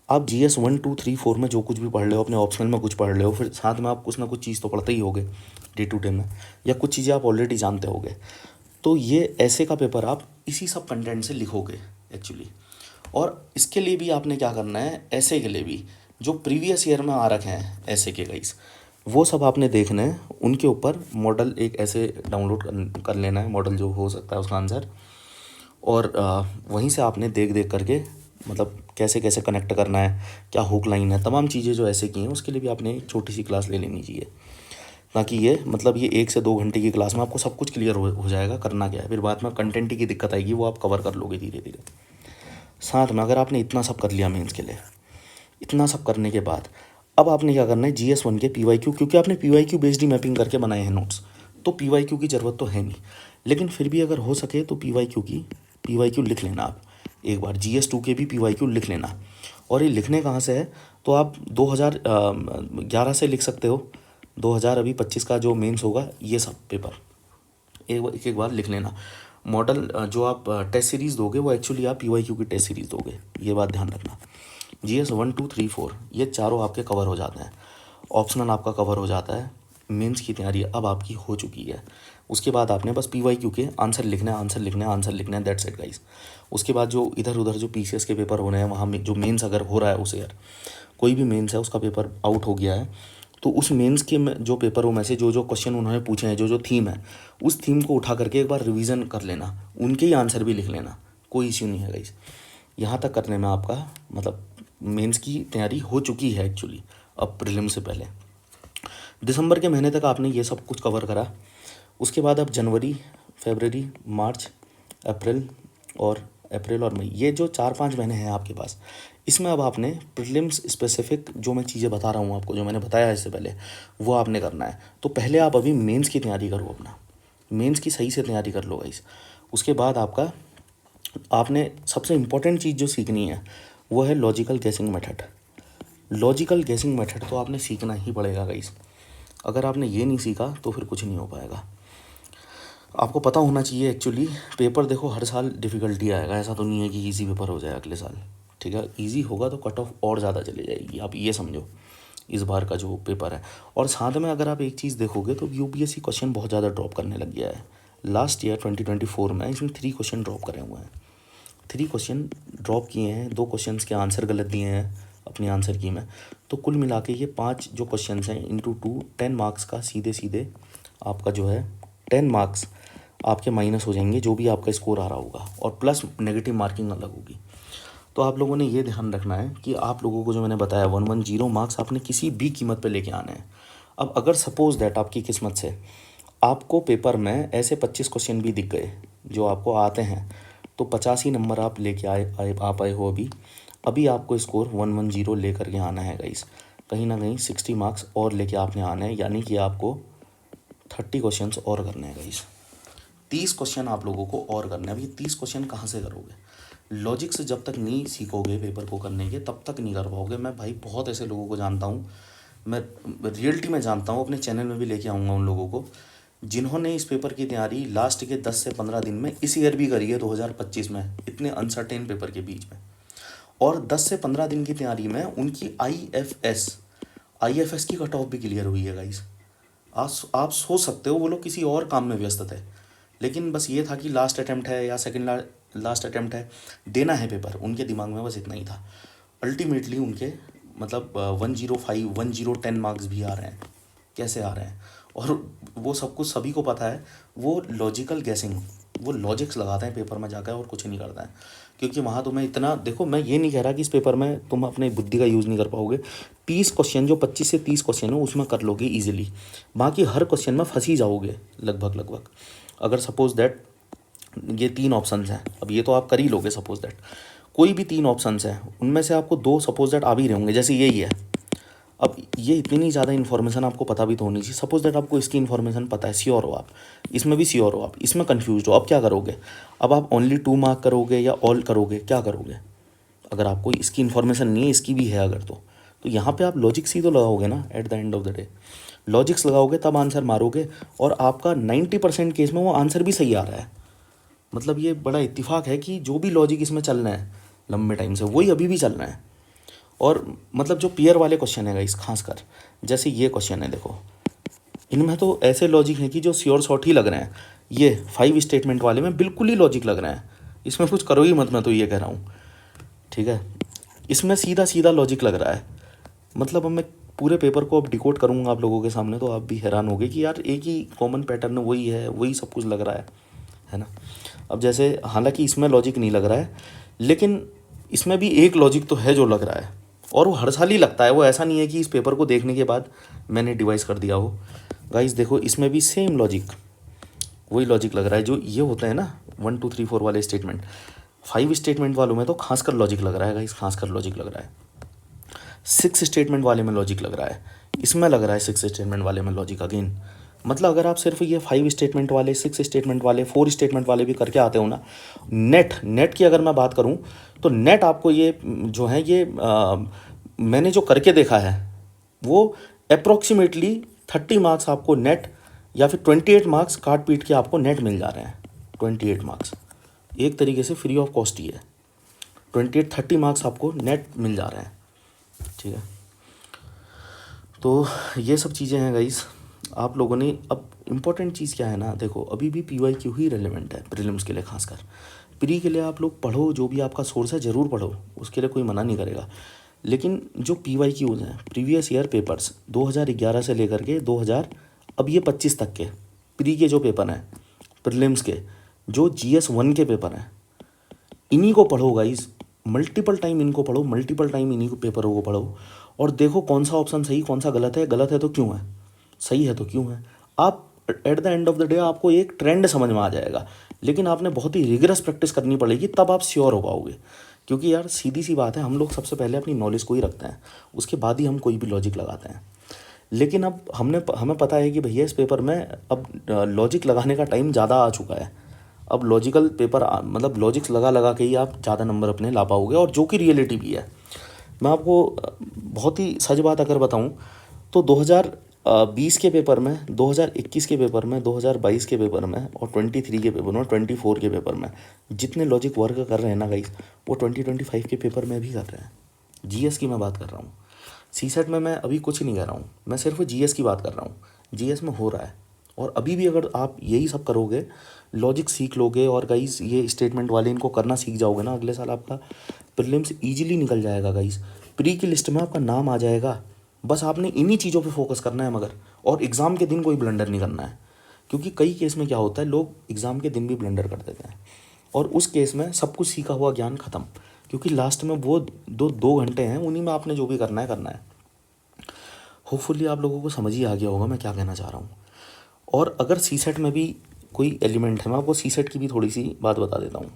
आप GS1, 2, 3, 4 में जो कुछ भी पढ़ रहे हो, अपने ऑप्शनल में कुछ पढ़ रहे हो, फिर साथ में आप कुछ ना कुछ चीज़ तो पढ़ते ही होगे डे टू डे में, या कुछ चीज़ें आप ऑलरेडी जानते होगे। तो ये ऐसे का पेपर आप इसी सब कंटेंट से लिखोगे एक्चुअली। और इसके लिए भी आपने क्या करना है, ऐसे के लिए भी जो प्रीवियस ईयर में आ रखे हैं ऐसे के गाइस, वो सब आपने देखना है, उनके ऊपर मॉडल एक ऐसे डाउनलोड कर लेना है, मॉडल जो हो सकता है उसका आंसर, और वहीं से आपने देख देख करके मतलब कैसे कैसे कनेक्ट करना है, क्या हुक लाइन है, तमाम चीज़ें जो ऐसे की हैं उसके लिए भी आपने एक छोटी सी क्लास ले लेनी चाहिए, ताकि ये मतलब ये 1 से 2 घंटे की क्लास में आपको सब कुछ क्लियर हो जाएगा करना क्या है। फिर बाद में कंटेंट की दिक्कत आएगी, वो आप कवर कर लोगे धीरे धीरे। साथ में अगर आपने इतना सब कर लिया मेंस के लिए, इतना सब करने के बाद अब आपने क्या करना है, GS1 के PYQ, क्योंकि आपने PYQ बेस्ड ही मैपिंग करके बनाए हैं नोट्स, तो PYQ की ज़रूरत तो है नहीं, लेकिन फिर भी अगर हो सके तो PYQ लिख लेना आप एक बार। GS2 के भी PYQ लिख लेना। और ये लिखने कहाँ से है, तो आप 2011 से लिख सकते हो, 2025 का जो मेंस होगा, ये सब पेपर एक बार लिख लेना। मॉडल जो आप टेस्ट सीरीज़ दोगे वो एक्चुअली आप PYQ की टेस्ट सीरीज़ दोगे, ये बात ध्यान रखना। GS 1 2 3 4 ये चारों आपके कवर हो जाते हैं, ऑप्शनल आपका कवर हो जाता है, मेंस की तैयारी अब आपकी हो चुकी है। उसके बाद आपने बस PYQ के आंसर लिखना है, आंसर लिखना है, आंसर लिखना है, दैट्स इट गाइस। उसके बाद जो इधर उधर जो PCS के पेपर हो रहे हैं वहाँ में जो मेंस अगर हो रहा है उस ईयर कोई भी मेंस है उसका पेपर आउट हो गया है, तो उस मेंस के जो पेपरों में से जो जो क्वेश्चन उन्होंने पूछे हैं, जो जो थीम है, उस थीम को उठा करके एक बार रिवीजन कर लेना, उनके ही आंसर भी लिख लेना, कोई इश्यू नहीं है गाइस। यहाँ तक करने में आपका मतलब मेंस की तैयारी हो चुकी है एक्चुअली अब प्रीलिम से पहले। दिसंबर के महीने तक आपने ये सब कुछ कवर करा। उसके बाद अब जनवरी, फरवरी, मार्च, अप्रैल और मई, ये जो 4-5 महीने हैं आपके पास, इसमें अब आपने प्रीलिम्स स्पेसिफिक जो मैं चीज़ें बता रहा हूँ आपको, जो मैंने बताया इससे पहले, वो आपने करना है। तो पहले आप अभी मेंस की तैयारी करो, अपना मेंस की सही से तैयारी कर लो गाइस। उसके बाद आपने सबसे इम्पोर्टेंट चीज़ जो सीखनी है वो है लॉजिकल गेसिंग मेथड। लॉजिकल गेसिंग मेथड तो आपने सीखना ही पड़ेगा गाइस। अगर आपने ये नहीं सीखा तो फिर कुछ नहीं हो पाएगा। आपको पता होना चाहिए एक्चुअली, पेपर देखो हर साल डिफ़िकल्टी आएगा, ऐसा तो नहीं है कि इजी पेपर हो जाए अगले साल, ठीक है। इजी होगा तो कट ऑफ और ज़्यादा चली जाएगी, आप ये समझो इस बार का जो पेपर है। और साथ में अगर आप एक चीज़ देखोगे तो UPSC क्वेश्चन बहुत ज़्यादा ड्रॉप करने लग गया है। लास्ट ईयर 2024 में इसमें 3 क्वेश्चन ड्रॉप करे हुए हैं, 3 क्वेश्चन ड्रॉप किए हैं, 2 क्वेश्चन के आंसर गलत दिए हैं अपनी आंसर की में। तो कुल मिला के ये 5 जो क्वेश्चन हैं इंटू 2 10 मार्क्स का सीधे सीधे आपका जो है 10 मार्क्स आपके माइनस हो जाएंगे, जो भी आपका स्कोर आ रहा होगा, और प्लस नेगेटिव मार्किंग अलग होगी। तो आप लोगों ने ये ध्यान रखना है कि आप लोगों को जो मैंने बताया 110 मार्क्स आपने किसी भी कीमत पे लेके आने हैं। अब अगर सपोज़ दैट आपकी किस्मत से आपको पेपर में ऐसे 25 क्वेश्चन भी दिख गए जो आपको आते हैं, तो 85 नंबर आप लेके आप आए हो अभी आपको स्कोर 110 ले करके आना है गाइस। कहीं ना कहीं 60 मार्क्स और लेके आपने आना है, यानी कि आपको 30 क्वेश्चन और करने हैं गाइस। 30 क्वेश्चन आप लोगों को और करने हैं। अब ये 30 क्वेश्चन कहाँ से करोगे? लॉजिक से जब तक नहीं सीखोगे पेपर को करने के तब तक नहीं कर पाओगे। मैं भाई बहुत ऐसे लोगों को जानता हूँ, मैं रियलिटी में जानता हूँ, अपने चैनल में भी लेके आऊँगा उन लोगों को जिन्होंने इस पेपर की तैयारी लास्ट के 10 से 15 दिन में इस ईयर भी करी है 2025 में, इतने अनसर्टेन पेपर के बीच में। और 10 से 15 दिन की तैयारी में उनकी IFS की कट ऑफ भी क्लियर हुई है गाइस। आप सोच सकते हो वो लोग किसी और काम में व्यस्त थे, लेकिन बस ये था कि लास्ट अटैम्प्ट है या सेकंड लास्ट अटैम्प्ट है, देना है पेपर, उनके दिमाग में बस इतना ही था। अल्टीमेटली उनके मतलब 105 1010 मार्क्स भी आ रहे हैं। कैसे आ रहे हैं? और वो सब कुछ सभी को पता है, वो लॉजिकल गैसिंग, वो लॉजिक्स लगाते हैं पेपर में जाकर और कुछ नहीं करता है। क्योंकि वहाँ तुम्हें इतना देखो, मैं ये नहीं कह रहा कि इस पेपर में तुम अपने बुद्धि का यूज़ नहीं कर पाओगे। 30 क्वेश्चन जो 25 से 30 क्वेश्चन है उसमें कर लोगे ईजिली, बाकी हर क्वेश्चन में फंस ही जाओगे लगभग। अगर सपोज़ दैट ये 3 ऑप्शंस हैं, अब ये तो आप कर ही लोगे। सपोज़ दैट कोई भी 3 ऑप्शंस हैं, उनमें से आपको 2 सपोज़ दैट आ भी रहे होंगे, जैसे यही है। अब ये इतनी ज़्यादा इन्फॉर्मेशन आपको पता भी तो होनी चाहिए। सपोज़ दैट आपको इसकी इन्फॉर्मेशन पता है, श्योर हो आप, इसमें भी श्योर हो आप, इसमें कन्फ्यूज हो, अब क्या करोगे? अब आप ओनली 2 मार्क करोगे या ऑल करोगे, क्या करोगे? अगर आपको इसकी इन्फॉर्मेशन नहीं है, इसकी भी है अगर, तो यहाँ पे आप लॉजिक्स ही तो लगाओगे ना। At the end of the day logics लगाओगे तब आंसर मारोगे, और आपका 90% केस में वो आंसर भी सही आ रहा है। मतलब ये बड़ा इत्तेफाक है कि जो भी लॉजिक इसमें चल रहे हैं लंबे टाइम से, वही अभी भी चल रहे हैं। और मतलब जो पेयर वाले क्वेश्चन है इस खासकर, जैसे ये क्वेश्चन है देखो, इनमें तो ऐसे लॉजिक हैं कि जो श्योर शॉर्ट ही लग रहे हैं। ये 5 स्टेटमेंट वाले में बिल्कुल ही लॉजिक लग रहे हैं, इसमें कुछ करो ही मत, मैं तो ये कह रहा हूँ, ठीक है। इसमें सीधा सीधा लॉजिक लग रहा है। मतलब अब मैं पूरे पेपर को अब डिकोड करूँगा आप लोगों के सामने, तो आप भी हैरान होगे कि यार एक ही कॉमन पैटर्न वही है, वही सब कुछ लग रहा है ना। अब जैसे हालांकि इसमें लॉजिक नहीं लग रहा है, लेकिन इसमें भी एक लॉजिक तो है जो लग रहा है, और वो हर साल ही लगता है। वो ऐसा नहीं है कि इस पेपर को देखने के बाद मैंने डिवाइस कर दिया हो। गाइस देखो, इसमें भी सेम लॉजिक, वही लॉजिक लग रहा है जो ये होता है ना 1 2 3 4 वाले स्टेटमेंट। 5 स्टेटमेंट वालों में तो खासकर लॉजिक लग रहा है गाइस, खासकर लॉजिक लग रहा है। 6 स्टेटमेंट वाले में लॉजिक लग रहा है, इसमें लग रहा है 6 स्टेटमेंट वाले में लॉजिक अगेन। मतलब अगर आप सिर्फ ये 5 स्टेटमेंट वाले, 6 स्टेटमेंट वाले, 4 स्टेटमेंट वाले भी करके आते हो ना, नेट की अगर मैं बात करूँ तो नेट आपको ये जो है ये मैंने जो करके देखा है वो अप्रोक्सीमेटली 30 मार्क्स आपको नेट, या फिर 28 मार्क्स काट पीट के आपको नेट मिल जा रहे हैं। 28 मार्क्स, एक तरीके से फ्री ऑफ कॉस्ट ही है। 30 मार्क्स आपको नेट मिल जा रहे हैं, ठीक है। तो ये सब चीज़ें हैं गाइस। आप लोगों ने अब इम्पोर्टेंट चीज़ क्या है ना, देखो अभी भी PYQ ही रेलेवेंट है प्रीलिम्स के लिए खासकर। प्री के लिए आप लोग पढ़ो, जो भी आपका सोर्स है ज़रूर पढ़ो, उसके लिए कोई मना नहीं करेगा। लेकिन जो PYQs हैं, प्रीवियस ईयर पेपर्स 2011 से लेकर के 2000 अब ये 25 तक के प्री के जो पेपर हैं प्रीलिम्स के, जो GS1 के पेपर हैं, इन्हीं को पढ़ो गाइस, मल्टीपल टाइम इनको पढ़ो, मल्टीपल टाइम इन्हीं को पेपरों को पढ़ो, और देखो कौन सा ऑप्शन सही कौन सा गलत है तो क्यों है, सही है तो क्यों है। आप at the end of the day आपको एक ट्रेंड समझ में आ जाएगा, लेकिन आपने बहुत ही रिगरस प्रैक्टिस करनी पड़ेगी, तब आप श्योर हो पाओगे। क्योंकि यार सीधी सी बात है, हम लोग सबसे पहले अपनी नॉलेज को ही रखते हैं, उसके बाद ही हम कोई भी लॉजिक लगाते हैं। लेकिन अब हमें पता है कि भैया इस पेपर में अब लॉजिक लगाने का टाइम ज़्यादा आ चुका है। अब लॉजिकल पेपर मतलब लॉजिक्स लगा लगा के ही आप ज़्यादा नंबर अपने ला पाओगे, और जो कि रियलिटी भी है। मैं आपको बहुत ही सच बात अगर बताऊं तो 2020 के पेपर में, 2021 के पेपर में, 2022 के पेपर में, और 23 के पेपर में, 24 के पेपर में जितने लॉजिक वर्क कर रहे हैं ना गाइस, वो 2025 के पेपर में भी कर रहे हैं। GS की मैं बात कर रहा हूँ, CSET में मैं अभी कुछ नहीं कह रहा हूँ, मैं सिर्फ GS की बात कर रहा हूँ। GS में हो रहा है, और अभी भी अगर आप यही सब करोगे, लॉजिक सीख लोगे, और गाइस ये स्टेटमेंट वाले इनको करना सीख जाओगे ना, अगले साल आपका प्रीलिम्स ईजिली निकल जाएगा गाइस। प्री की लिस्ट में आपका नाम आ जाएगा। बस आपने इन्हीं चीज़ों पे फोकस करना है मगर, और एग्ज़ाम के दिन कोई ब्लंडर नहीं करना है। क्योंकि कई केस में क्या होता है, लोग एग्ज़ाम के दिन भी ब्लंडर कर देते हैं, और उस केस में सब कुछ सीखा हुआ ज्ञान ख़त्म। क्योंकि लास्ट में वो दो घंटे हैं, उन्हीं में आपने जो भी करना है। होपफुली आप लोगों को समझ ही आ गया होगा मैं क्या कहना चाह रहा हूँ। और अगर CSET में भी कोई एलिमेंट है, मैं आपको CSET की भी थोड़ी सी बात बता देता हूँ।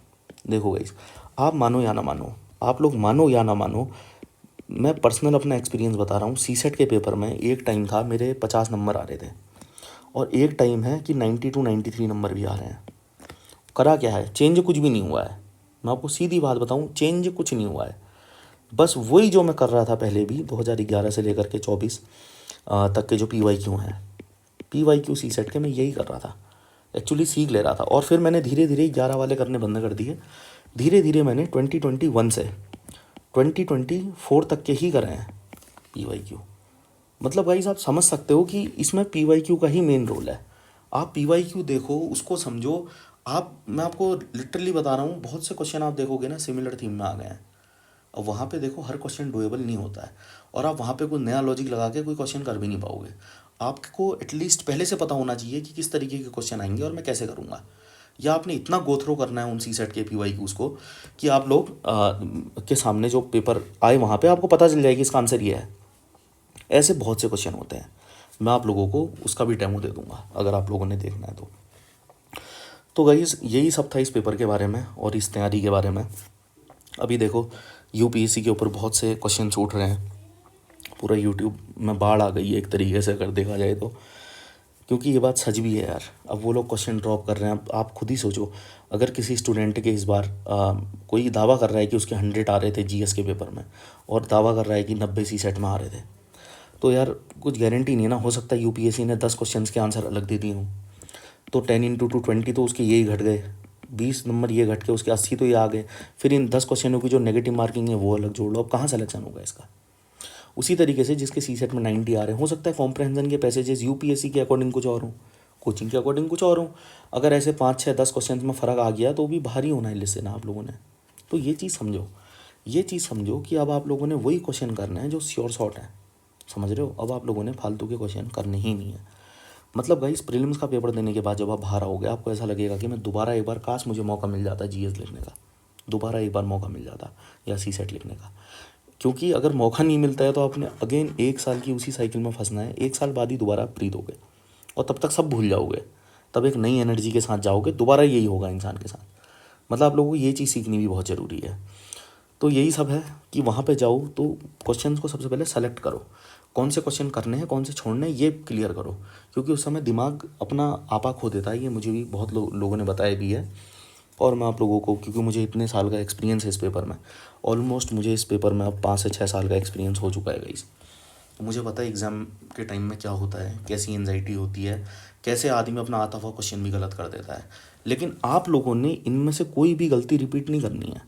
देखो गाइस, आप मानो या ना मानो, आप लोग मानो या ना मानो, मैं पर्सनल अपना एक्सपीरियंस बता रहा हूँ। CSET के पेपर में एक टाइम था मेरे 50 नंबर आ रहे थे, और एक टाइम है कि 92 93 नंबर भी आ रहे हैं। करा क्या है, चेंज कुछ भी नहीं हुआ है। मैं आपको सीधी बात बताऊँ, चेंज कुछ नहीं हुआ है। बस वही जो मैं कर रहा था पहले भी 2011 से लेकर के 24 तक के जो PYQ हैं, PYQ CSET के, मैं यही कर रहा था, एक्चुअली सीख ले रहा था। और फिर मैंने धीरे धीरे 11 वाले करने बंद कर दिए। धीरे धीरे मैंने 2021 से 2024 तक के ही करे हैं PYQ। मतलब गाइस आप समझ सकते हो कि इसमें PYQ का ही मेन रोल है। आप PYQ देखो, उसको समझो। मैं आपको लिटरली बता रहा हूँ, बहुत से क्वेश्चन आप देखोगे ना सिमिलर थीम में आ गए हैं। अब वहाँ पे देखो हर क्वेश्चन डुएबल नहीं होता है, और आप वहाँ पे कोई नया लॉजिक लगा के कोई क्वेश्चन कर भी नहीं पाओगे। आपको एटलीस्ट पहले से पता होना चाहिए कि किस तरीके के क्वेश्चन आएंगे और मैं कैसे करूँगा। या आपने इतना गो थ्रो करना है उन CSET के PYQs को कि आप लोग के सामने जो पेपर आए वहाँ पे आपको पता चल जाए कि इसका आंसर ये है। ऐसे बहुत से क्वेश्चन होते हैं, मैं आप लोगों को उसका भी डेमो दे दूंगा अगर आप लोगों ने देखना है तो। गाइस यही सब था इस पेपर के बारे में और इस तैयारी के बारे में। अभी देखो UPSC के ऊपर बहुत से क्वेश्चन उठ रहे हैं, पूरा यूट्यूब में बाढ़ आ गई है एक तरीके से अगर देखा जाए तो। क्योंकि ये बात सच भी है यार, अब वो लोग क्वेश्चन ड्रॉप कर रहे हैं। अब आप खुद ही सोचो, अगर किसी स्टूडेंट के इस बार कोई दावा कर रहा है कि उसके 100 आ रहे थे GS के पेपर में, और दावा कर रहा है कि 90 CSET में आ रहे थे, तो यार कुछ गारंटी नहीं ना, हो सकता है UPSC ने 10 क्वेश्चन के आंसर अलग दे दिए हों, तो 10 × 2 20 तो उसके यही घट गए, 20 नंबर ये घट के उसके 80 तो ये आ गए। फिर इन 10 क्वेश्चनों की जो नेगेटिव मार्किंग है वो अलग जोड़ लो, अब कहाँ सिलेक्शन होगा इसका। उसी तरीके से जिसके CSET में 90 आ रहे हैं, हो सकता है कॉम्प्रहेंजन के पैसेजेस UPSC के अकॉर्डिंग कुछ और हों, कोचिंग के अकॉर्डिंग कुछ और हों। अगर ऐसे 5 6 10 क्वेश्चन में फ़र्क आ गया तो भी भारी होना है लिस्ट से ना आप लोगों ने। तो ये चीज़ समझो कि अब आप लोगों ने वही क्वेश्चन करना है जो श्योर शॉर्ट है, समझ रहे हो। अब आप लोगों ने फालतू के क्वेश्चन करने ही नहीं है। मतलब गाइस प्रीलिम्स का पेपर देने के बाद जब आप बाहर आओगे, आपको ऐसा लगेगा कि मैं दोबारा एक बार, काश मुझे मौका मिल जाता GS लिखने का, दोबारा एक बार मौका मिल जाता, या CSET लिखने का। क्योंकि अगर मौका नहीं मिलता है तो आपने अगेन 1 साल की उसी साइकिल में फंसना है। 1 साल बाद ही दोबारा आप फ्री दोगे, और तब तक सब भूल जाओगे, तब एक नई एनर्जी के साथ जाओगे। दोबारा यही होगा इंसान के साथ। मतलब आप लोगों को ये चीज़ सीखनी भी बहुत ज़रूरी है। तो यही सब है कि वहाँ पे जाओ तो क्वेश्चन को सबसे पहले सेलेक्ट करो, कौन से क्वेश्चन करने हैं कौन से छोड़ने हैं ये क्लियर करो। क्योंकि उस समय दिमाग अपना आपा खो देता है, ये मुझे भी बहुत लोगों ने बताया भी है। और मैं आप लोगों को, क्योंकि मुझे इतने साल का एक्सपीरियंस है इस पेपर में, ऑलमोस्ट मुझे इस पेपर में अब 5 से 6 साल का एक्सपीरियंस हो चुका है गाइस। तो मुझे पता है एग्ज़ाम के टाइम में क्या होता है, कैसी एनजाइटी होती है, कैसे आदमी अपना आता हुआ क्वेश्चन भी गलत कर देता है। लेकिन आप लोगों ने इनमें से कोई भी गलती रिपीट नहीं करनी है।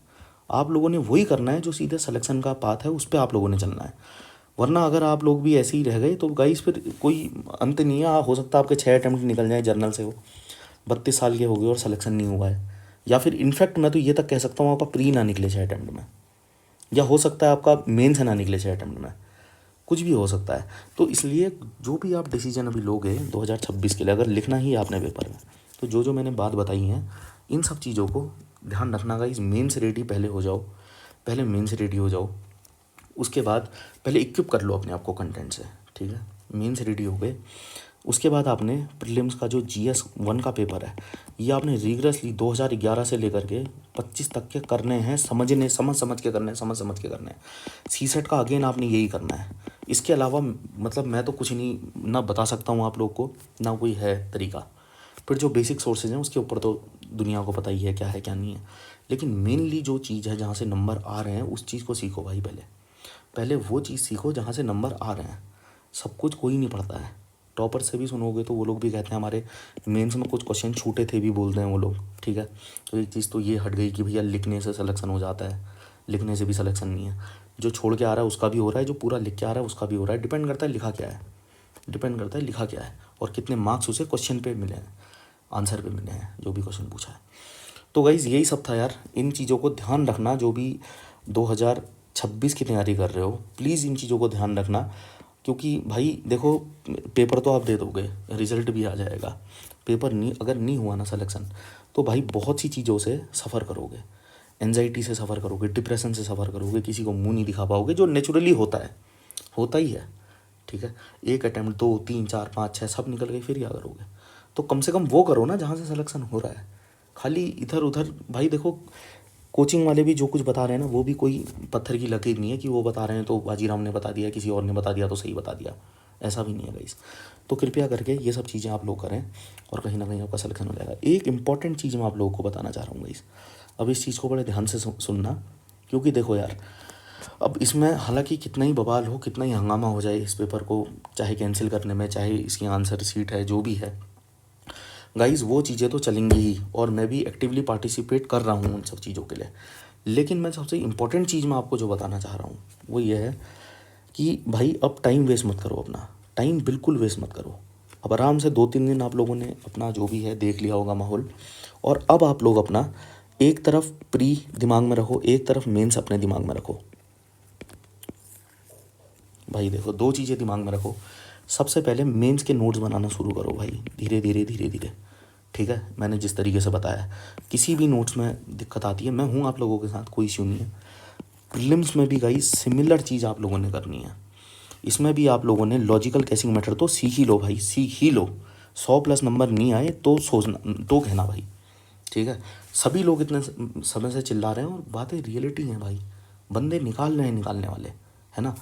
आप लोगों ने वही करना है जो सीधे सिलेक्शन का पाथ है, उस पर आप लोगों ने चलना है। वरना अगर आप लोग भी ऐसे ही रह गए तो गाइस फिर कोई अंत नहीं है। हो सकता है आपके 6 अटैम्प्ट निकल जाए जर्नल से, हो 32 साल के हो गए और सिलेक्शन नहीं हुआ है। या फिर इनफैक्ट मैं तो ये तक कह सकता हूँ आपका प्री ना निकले 6 अटैम्प्ट में, या हो सकता है आपका मेन से ना निकले 6 अटैम्प्ट में, कुछ भी हो सकता है। तो इसलिए जो भी आप डिसीजन अभी लोगे 2026 के लिए, अगर लिखना ही है आपने पेपर में, तो जो मैंने बात बताई हैं इन सब चीज़ों को ध्यान रखना गाइस। मेन से रेडी पहले हो जाओ, पहले मेन से रेडी हो जाओ। उसके बाद पहले इक्विप कर लो अपने आप को कंटेंट से, ठीक है। मेन से रेडी हो गए, उसके बाद आपने प्रीलिम्स का जो GS 1 का पेपर है, ये आपने रिगरसली 2011 से लेकर के 25 तक के करने हैं, समझ के करने हैं। CSET का अगेन आपने यही करना है। इसके अलावा मतलब मैं तो कुछ नहीं ना बता सकता हूँ आप लोग को, ना कोई है तरीका। फिर जो बेसिक सोर्सेज हैं उसके ऊपर तो दुनिया को पता ही है क्या है क्या नहीं है। लेकिन मेनली जो चीज़ है जहाँ से नंबर आ रहे हैं उस चीज़ को सीखो भाई। पहले वो चीज़ सीखो जहाँ से नंबर आ रहे हैं। सब कुछ कोई नहीं पढ़ता है। टॉपर से भी सुनोगे तो वो लोग भी कहते हैं हमारे मेंस में कुछ क्वेश्चन छूटे थे भी बोलते हैं वो लोग, ठीक है। तो एक चीज़ तो ये हट गई कि भैया लिखने से सिलेक्शन हो जाता है, लिखने से भी सिलेक्शन नहीं है। जो छोड़ के आ रहा है उसका भी हो रहा है, जो पूरा लिख के आ रहा है उसका भी हो रहा है। डिपेंड करता है लिखा क्या है, और कितने मार्क्स उसे क्वेश्चन पे मिले हैं, आंसर पे मिले हैं, जो भी क्वेश्चन पूछा है। तो गाइज़ यही सब था यार। इन चीज़ों को ध्यान रखना, जो भी 2026 की तैयारी कर रहे हो प्लीज़ इन चीज़ों को ध्यान रखना। क्योंकि भाई देखो, पेपर तो आप दे दोगे, रिज़ल्ट भी आ जाएगा, पेपर नहीं अगर नहीं हुआ ना सिलेक्शन, तो भाई बहुत सी चीज़ों से सफ़र करोगे। एंजाइटी से सफ़र करोगे, डिप्रेशन से सफ़र करोगे, किसी को मुंह नहीं दिखा पाओगे, जो नेचुरली होता ही है, ठीक है। एक अटैम्प्ट 2 3 4 5 6 सब निकल गए, फिर क्या करोगे? तो कम से कम वो करो ना जहाँ से सिलेक्शन हो रहा है। खाली इधर उधर भाई देखो, कोचिंग वाले भी जो कुछ बता रहे हैं ना, वो भी कोई पत्थर की लकीर नहीं है कि वो बता रहे हैं तो बाजीराव ने बता दिया, किसी और ने बता दिया तो सही बता दिया, ऐसा भी नहीं है गाइस। तो कृपया करके ये सब चीज़ें आप लोग करें और कहीं ना कहीं आपका सिलेक्शन हो जाएगा। एक इंपॉर्टेंट चीज़ मैं आप लोगों को बताना चाह रहा हूँ गाइस, अब इस चीज़ को बड़े ध्यान से सुनना। क्योंकि देखो यार, अब इसमें हालांकि कितना ही बवाल हो, कितना ही हंगामा हो जाए इस पेपर को चाहे कैंसिल करने में, चाहे इसकी आंसर सीट है जो भी है गाइज़, वो चीज़ें तो चलेंगी ही और मैं भी एक्टिवली पार्टिसिपेट कर रहा हूँ उन सब चीज़ों के लिए। लेकिन मैं सबसे इम्पोर्टेंट चीज़ मैं आपको जो बताना चाह रहा हूँ वो ये है कि भाई अब टाइम वेस्ट मत करो, अपना टाइम बिल्कुल वेस्ट मत करो। अब आराम से 2-3 दिन आप लोगों ने अपना जो भी है देख लिया होगा माहौल, और अब आप लोग अपना एक तरफ प्री दिमाग में रखो, एक तरफ मेंस अपने दिमाग में रखो। भाई देखो, 2 चीज़ें दिमाग में रखो। सबसे पहले मेंस के नोट्स बनाना शुरू करो भाई, धीरे धीरे, ठीक है। मैंने जिस तरीके से बताया, किसी भी नोट्स में दिक्कत आती है मैं हूँ आप लोगों के साथ, कोई इश्यू नहीं है। प्रीलिम्स में भी गाइस सिमिलर चीज़ आप लोगों ने करनी है। इसमें भी आप लोगों ने लॉजिकल कैसिंग मेथड तो सीख ही लो भाई, सीख ही लो। 100+ नंबर नहीं आए तो सोचना, तो कहना भाई, ठीक है। सभी लोग इतने समय से चिल्ला रहे हैं और बातें रियलिटी हैं भाई, बंदे निकाल रहे हैं निकालने वाले, है ना।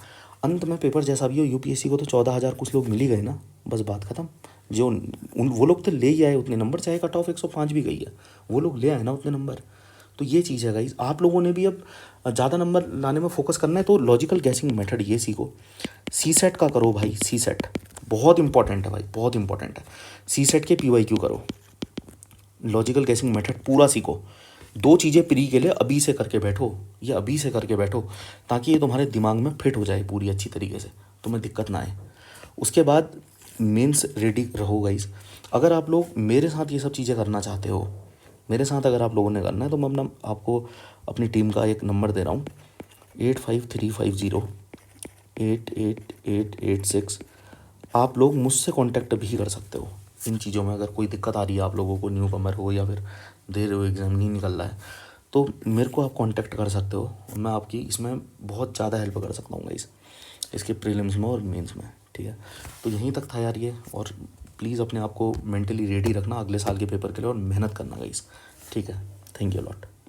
अंत में पेपर जैसा भी हो, यूपीएससी को तो 14,000 कुछ लोग मिल ही गए ना, बस बात खत्म। जो वो लोग तो ले ही आए उतने नंबर, चाहे कट ऑफ 105 भी गई है, वो लोग ले आए ना उतने नंबर। तो ये चीज़ है गाइस, आप लोगों ने भी अब ज़्यादा नंबर लाने में फोकस करना है तो लॉजिकल गैसिंग मेथड ये सीखो। CSET का करो भाई, CSET बहुत इंपॉर्टेंट है भाई, बहुत इंपॉर्टेंट है। CSET के PYQ करो, लॉजिकल गैसिंग मेथड पूरा सीखो। 2 चीज़ें प्री के लिए अभी से करके बैठो, ये अभी से करके बैठो, ताकि ये तुम्हारे दिमाग में फिट हो जाए पूरी अच्छी तरीके से, तुम्हें दिक्कत ना आए। उसके बाद मेंस रेडी रहो गाइस। अगर आप लोग मेरे साथ ये सब चीज़ें करना चाहते हो, मेरे साथ अगर आप लोगों ने करना है, तो मैं अपना आपको अपनी टीम का एक नंबर दे रहा हूँ, 8535088886। आप लोग मुझसे कांटेक्ट भी कर सकते हो इन चीज़ों में। अगर कोई दिक्कत आ रही है आप लोगों को, न्यू कमर हो या फिर दे रहे हो एग्ज़ाम नहीं निकल रहा है, तो मेरे को आप कांटेक्ट कर सकते हो। मैं आपकी इसमें बहुत ज़्यादा हेल्प कर सकता हूँ इसके प्रीलिम्स में और मेंस में, ठीक है। तो यहीं तक था यार ये, और प्लीज़ अपने आप को मेंटली रेडी रखना अगले साल के पेपर के लिए और मेहनत करना गाइस, ठीक है। Thank you lot.